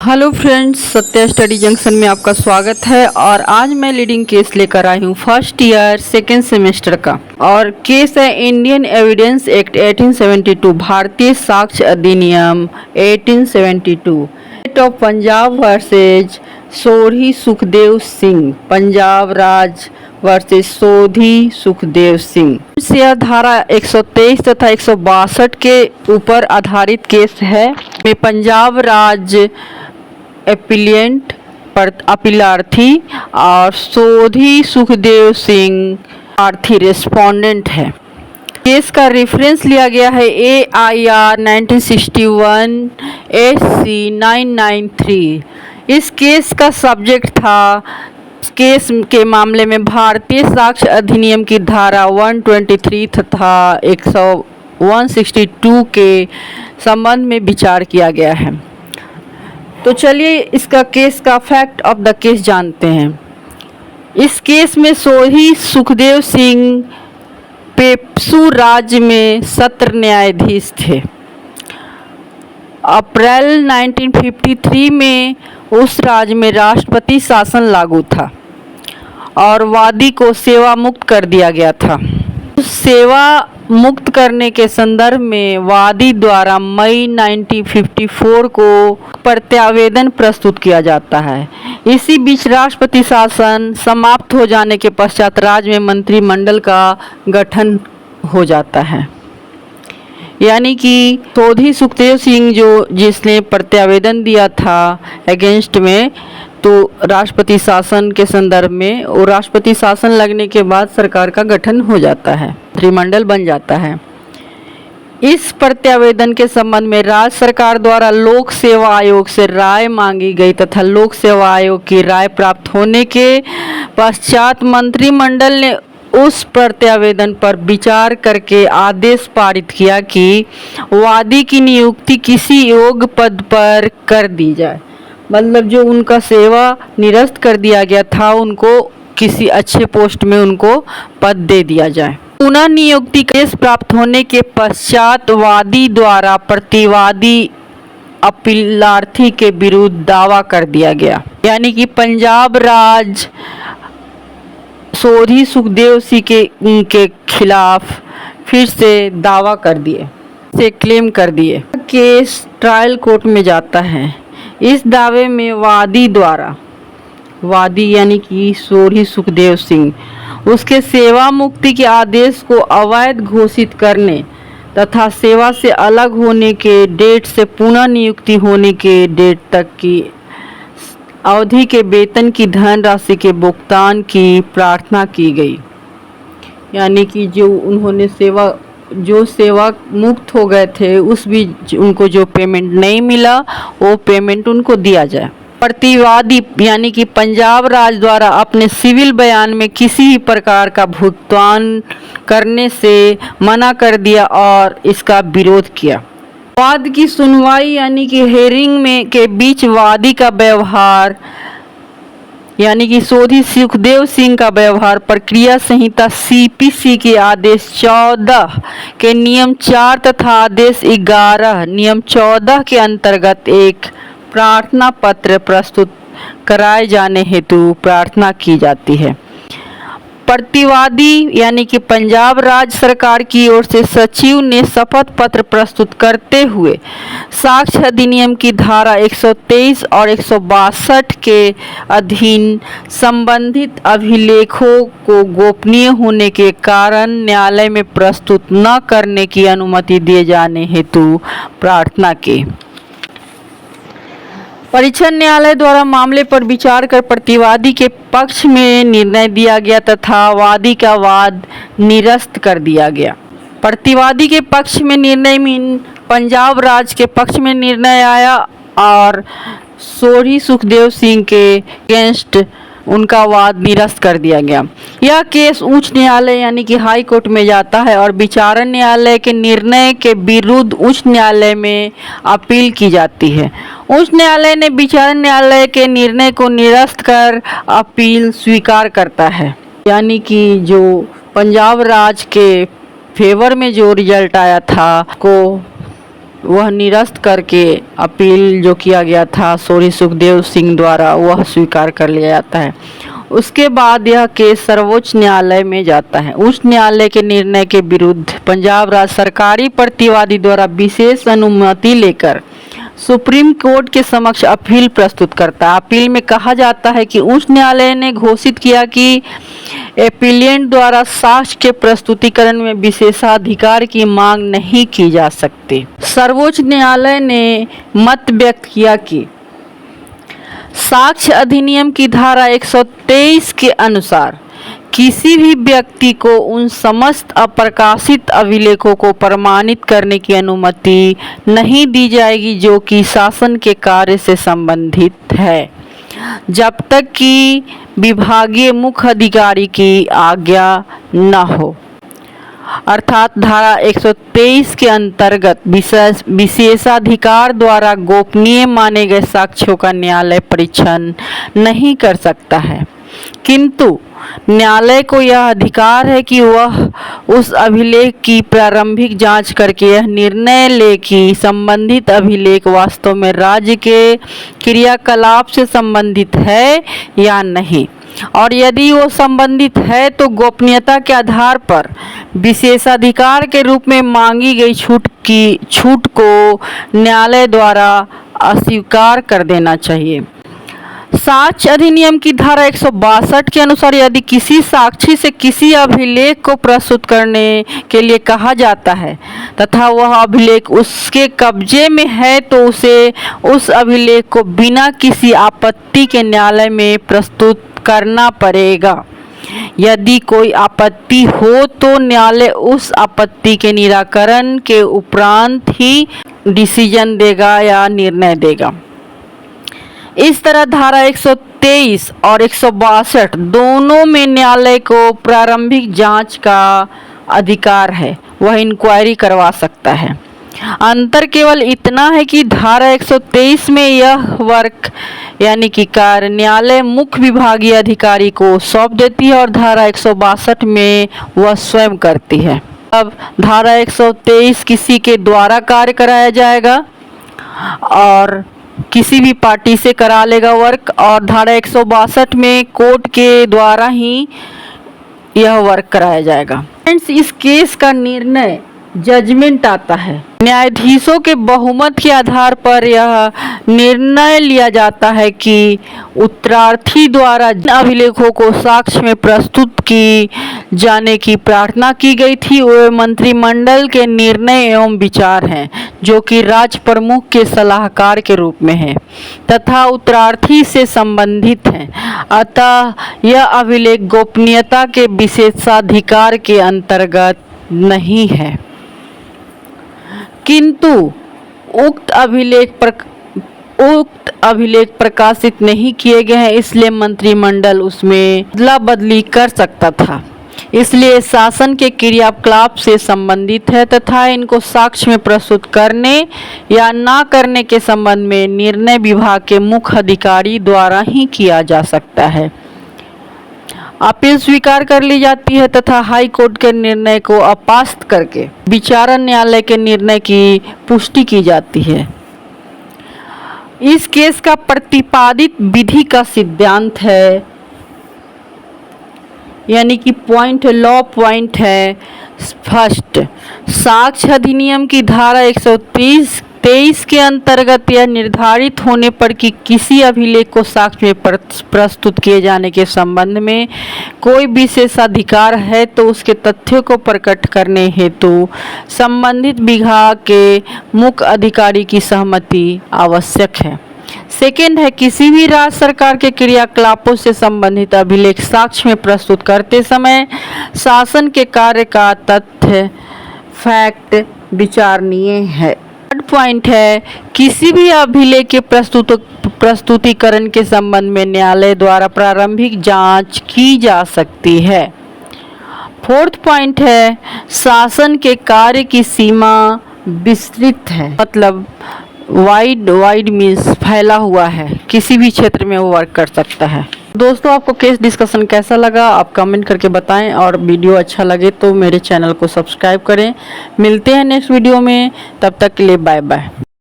Hello friends, Satya study junction में आपका स्वागत है। और आज मैं लीडिंग केस लेकर आई हूँ फर्स्ट ईयर सेकेंड सेमेस्टर का। और केस है इंडियन एविडेंस एक्ट 1872, भारतीय साक्ष्य अधिनियम 1872, स्टेट ऑफ पंजाब वर्सेज सोधी सुखदेव सिंह, पंजाब राज वर्सेज सोधी सुखदेव सिंह। यह धारा 123 तथा 162 के ऊपर आधारित केस है। में पंजाब राज एपिलिएंट पर अपीलार्थी और सोधी सुखदेव सिंह प्रार्थी रेस्पोंडेंट है। केस का रेफरेंस लिया गया है AIR 1961 SC 993। इस केस का सब्जेक्ट था, केस के मामले में भारतीय साक्ष्य अधिनियम की धारा 123 तथा 162 के संबंध में विचार किया गया है। तो चलिए इसका केस का फैक्ट ऑफ द केस जानते हैं। इस केस में सोधी सुखदेव सिंह पेप्सू राज्य में सत्र न्यायाधीश थे। अप्रैल 1953 में उस राज्य में राष्ट्रपति शासन लागू था और वादी को सेवा मुक्त कर दिया गया था। सेवा मुक्त करने के संदर्भ में वादी द्वारा मई 1954 को प्रत्यावेदन प्रस्तुत किया जाता है। इसी बीच राष्ट्रपति शासन समाप्त हो जाने के पश्चात राज्य में मंत्रिमंडल का गठन हो जाता है। यानी कि सोधी सुखदेव सिंह जिसने प्रत्यावेदन दिया था अगेंस्ट में, तो राष्ट्रपति शासन के संदर्भ में और राष्ट्रपति शासन लगने के बाद सरकार का गठन हो जाता है, मंत्रिमंडल बन जाता है। इस प्रत्यावेदन के संबंध में राज्य सरकार द्वारा लोक सेवा आयोग से राय मांगी गई तथा लोक सेवा आयोग की राय प्राप्त होने के पश्चात मंत्रिमंडल ने उस प्रत्यावेदन पर विचार करके आदेश पारित किया कि वादी की नियुक्ति किसी योग्य पद पर कर दी जाए। मतलब जो उनका सेवा निरस्त कर दिया गया था, उनको किसी अच्छे पोस्ट में उनको पद दे दिया जाए। पुनः नियुक्ति केस प्राप्त होने के पश्चात वादी द्वारा प्रतिवादी अपीलार्थी के विरुद्ध दावा कर दिया गया। यानी कि पंजाब राज सोधी सुखदेव सिंह के खिलाफ फिर से दावा कर दिए, से क्लेम कर दिए। केस ट्रायल कोर्ट में जाता है। इस दावे में वादी यानी कि सोधी सुखदेव सिंह उसके सेवा मुक्ति के आदेश को अवैध घोषित करने तथा सेवा से अलग होने के डेट से पुनः नियुक्ति होने के डेट तक की अवधि के वेतन की धनराशि के भुगतान की प्रार्थना की गई। यानी कि जो उन्होंने सेवा मुक्त हो गए थे, उस बीच उनको जो पेमेंट नहीं मिला वो पेमेंट उनको दिया जाए। प्रतिवादी यानी कि पंजाब राज द्वारा अपने सिविल बयान में किसी भी प्रकार का भुगतान करने से मना कर दिया और इसका विरोध किया। वाद की सुनवाई यानी कि हेयरिंग में के बीच वादी का व्यवहार यानी कि सोधी सुखदेव सिंह का व्यवहार प्रक्रिया संहिता CPC के आदेश 14 के नियम 4 तथा आदेश 11 नियम 14 के अंतर्गत एक प्रार्थना पत्र प्रस्तुत कराए जाने हेतु प्रार्थना की जाती है। प्रतिवादी यानी कि पंजाब राज्य सरकार की ओर से सचिव ने शपथ पत्र प्रस्तुत करते हुए साक्ष्य अधिनियम की धारा 123 और 162 के अधीन संबंधित अभिलेखों को गोपनीय होने के कारण न्यायालय में प्रस्तुत न करने की अनुमति दिए जाने हेतु प्रार्थना की। परीक्षण न्यायालय द्वारा मामले पर विचार कर प्रतिवादी के पक्ष में निर्णय दिया गया तथा वादी का वाद निरस्त कर दिया गया। प्रतिवादी के पक्ष में निर्णय में पंजाब राज्य के पक्ष में निर्णय आया और सोधी सुखदेव सिंह के अगेंस्ट उनका वाद निरस्त कर दिया गया। यह केस उच्च न्यायालय यानी कि हाई कोर्ट में जाता है और विचारण न्यायालय के निर्णय के विरुद्ध उच्च न्यायालय में अपील की जाती है। उच्च न्यायालय ने विचारण न्यायालय के निर्णय को निरस्त कर अपील स्वीकार करता है। यानी कि जो पंजाब राज के फेवर में जो रिजल्ट आया था को वह निरस्त करके अपील जो किया गया था श्री सुखदेव सिंह द्वारा वह स्वीकार कर लिया जाता है। उसके बाद यह केस सर्वोच्च न्यायालय में जाता है। उच्च न्यायालय के निर्णय के विरुद्ध पंजाब राज्य सरकारी प्रतिवादी द्वारा विशेष अनुमति लेकर सुप्रीम कोर्ट के समक्ष अपील प्रस्तुत करता है। अपील में कहा जाता है कि उच्च न्यायालय ने घोषित किया कि एपिलिएंट द्वारा साक्ष्य के प्रस्तुतिकरण में विशेषाधिकार की मांग नहीं की जा सकती। सर्वोच्च न्यायालय ने मत व्यक्त किया कि साक्ष्य अधिनियम की धारा 123 के अनुसार किसी भी व्यक्ति को उन समस्त अप्रकाशित अभिलेखों को प्रमाणित करने की अनुमति नहीं दी जाएगी जो कि शासन के कार्य से संबंधित है, जब तक कि विभागीय मुख्य अधिकारी की आज्ञा न हो। अर्थात धारा 123 के अंतर्गत विशेषाधिकार द्वारा गोपनीय माने गए साक्ष्यों का न्यायालय परीक्षण नहीं कर सकता है, किंतु न्यायालय को यह अधिकार है कि वह उस अभिलेख की प्रारंभिक जांच करके यह निर्णय ले कि संबंधित अभिलेख वास्तव में राज्य के क्रियाकलाप से संबंधित है या नहीं, और यदि वो संबंधित है तो गोपनीयता के आधार पर विशेषाधिकार के रूप में मांगी गई छूट को न्यायालय द्वारा अस्वीकार कर देना चाहिए। साक्ष्य अधिनियम की धारा 162 के अनुसार यदि किसी साक्षी से किसी अभिलेख को प्रस्तुत करने के लिए कहा जाता है तथा वह अभिलेख उसके कब्जे में है तो उसे उस अभिलेख को बिना किसी आपत्ति के न्यायालय में प्रस्तुत करना पड़ेगा। यदि कोई आपत्ति हो तो न्यायालय उस आपत्ति के निराकरण के उपरांत ही डिसीजन देगा या निर्णय देगा। इस तरह धारा 123 और 162 दोनों में न्यायालय को प्रारंभिक जांच का अधिकार है, वह इंक्वायरी करवा सकता है। अंतर केवल इतना है कि धारा 123 में यह वर्क यानी कि कार्य न्यायालय मुख्य विभागीय अधिकारी को सौंप देती है और धारा 162 में वह स्वयं करती है। अब धारा 123 किसी के द्वारा कार्य कराया जाएगा और किसी भी पार्टी से करा लेगा वर्क, और धारा 162 में कोर्ट के द्वारा ही यह वर्क कराया जाएगा। फ्रेंड्स, इस केस का निर्णय जजमेंट आता है। न्यायाधीशों के बहुमत के आधार पर यह निर्णय लिया जाता है कि उत्तरार्थी द्वारा जिन अभिलेखों को साक्ष्य में प्रस्तुत की जाने की प्रार्थना की गई थी वे मंत्रिमंडल के निर्णय एवं विचार हैं, जो कि राज्य प्रमुख के सलाहकार के रूप में है तथा उत्तरार्थी से संबंधित हैं। अतः यह अभिलेख गोपनीयता के विशेषाधिकार के अंतर्गत नहीं है, किंतु उक्त अभिलेख प्रकाशित नहीं किए गए हैं, इसलिए मंत्रिमंडल उसमें अदला बदली कर सकता था। इसलिए शासन के क्रियाकलाप से संबंधित है तथा इनको साक्ष्य में प्रस्तुत करने या ना करने के संबंध में निर्णय विभाग के मुख्य अधिकारी द्वारा ही किया जा सकता है। अपील स्वीकार कर ली जाती है तथा हाई कोर्ट के निर्णय को अपास्त करके विचारण न्यायालय के निर्णय की पुष्टि की जाती है। इस केस का प्रतिपादित विधि का सिद्धांत है, यानी कि लॉ पॉइंट है। फर्स्ट, साक्ष्य अधिनियम की धारा 123 के अंतर्गत यह निर्धारित होने पर कि किसी अभिलेख को साक्ष्य में प्रस्तुत किए जाने के संबंध में कोई विशेषाधिकार है तो उसके तथ्यों को प्रकट करने हेतु संबंधित विभाग के मुख्य अधिकारी की सहमति आवश्यक है। सेकेंड है, किसी भी राज्य सरकार के क्रियाकलापों से संबंधित अभिलेख साक्ष्य में प्रस्तुत करते समय शासन के कार्य का तथ्य फैक्ट विचारणीय है। थर्ड पॉइंट है, किसी भी अभिलेख के प्रस्तुतिकरण के संबंध में न्यायालय द्वारा प्रारंभिक जांच की जा सकती है। फोर्थ पॉइंट है, शासन के कार्य की सीमा विस्तृत है, मतलब वाइड मीन्स फैला हुआ है, किसी भी क्षेत्र में वो वर्क कर सकता है। दोस्तों आपको केस डिस्कशन कैसा लगा आप कमेंट करके बताएं, और वीडियो अच्छा लगे तो मेरे चैनल को सब्सक्राइब करें। मिलते हैं नेक्स्ट वीडियो में, तब तक के लिए बाय बाय।